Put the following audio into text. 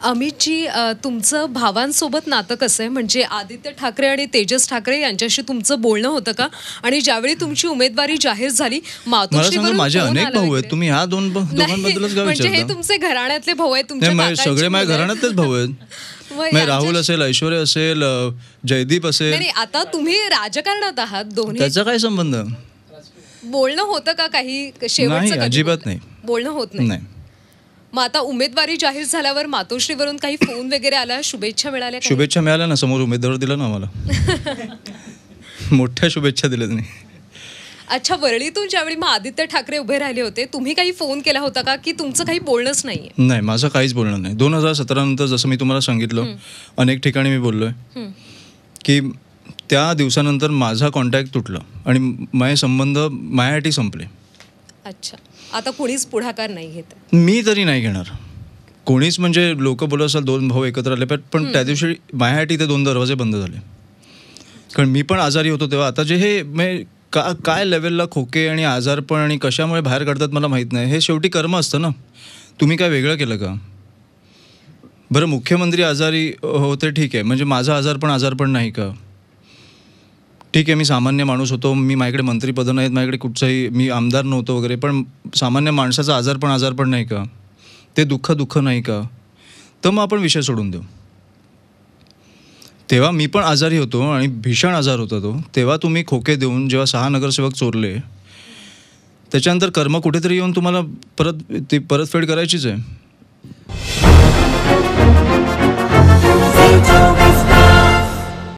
अमितजी, तुमचं भावांसोबत नातं कसं आहे? म्हणजे आदित्य ठाकरे आणि तेजस ठाकरे यांच्याशी तुमचं बोलणं होतं का? आणि ज्यावेळी तुमची उमेदवारी जाहीर झाली, मातोश्रीवरून माझे फोन अनेक आला भाऊ आहेत, वगैरे? तुम्ही ह्या दोघांबद्दलच का म्हणजे हे विचारता? तुमचे घराण्यातले भाऊ आहेत, तुमच्या काकांची सगळे माझ्या मुलं आहेत. घराण्यातलेच भाऊ आहेत. मग राहुल यांच्याशी- असेल, ऐश्वर्या असेल, जयदीप असेल. नाही, आता तुम्ही राजकारणात आहात दोन्ही. त्याचा काय संबंध? बोलणं होतं का काही नाही, शेवटचं कधी अजिबात बोलणं? नाही. बोलणं होत नाही. नाही. मग आता उमेदवारी जाहीर झाल्यावर मातोश्रीवरून काही फोन वगैरे आला, शुभेच्छा मिळाल्या काही? शुभेच्छा मिळाल्या ना, समोर उमेदवार दिला ना आम्हाला. मोठ्या शुभेच्छा दिल्या त्यांनी. अच्छा, वरळीतून ज्यावेळी मग आदित्य ठाकरे उभे राहिले होते, तुम्ही काही फोन केला होता का, की तुमचं काही बोलणंच नाहीये? नाही, माझं काहीच बोलणं नाही. 2017 नंतर जसं मी तुम्हाला सांगितलं, अनेक ठिकाणी मी बोललोय की त्या दिवसानंतर माझा कॉन्टॅक्ट तुटला आणि माझे संबंध माझ्यासाठी संपले. अच्छा, आता कुणीच पुढाकार नाही घेत? मी तरी नाही घेणार. कोणीच, म्हणजे लोक बोलत असाल 2 भाऊ एकत्र आले, पण त्या दिवशी माझ्यासाठी ते 2 दरवाजे बंद झाले. कारण मी पण आजारी होतो तेव्हा. आता जे हे काय लेवलला खोके आणि आजारपण आणि कशामुळे बाहेर काढतात मला माहीत नाही. हे शेवटी कर्म असतं ना. तुम्ही काय वेगळं केलं का? बरं, मुख्यमंत्री आजारी होते ठीक आहे, म्हणजे माझा आजारपण नाही का? ठीक आहे, मी सामान्य माणूस होतो, माझ्याकडे मंत्रीपदं नाहीत, माझ्याकडे कुठचंही, मी आमदार नव्हतो वगैरे, पण सामान्य माणसाचं आजारपण नाही का? ते दुःख नाही का? तर मग आपण विषय सोडून देऊ. तेव्हा मी पण आजारी होतो आणि भीषण आजार होता तो. तेव्हा तुम्ही खोके देऊन जेव्हा 6 नगरसेवक चोरले, त्याच्यानंतर कर्म कुठेतरी येऊन तुम्हाला ती परतफेड करायचीच आहे.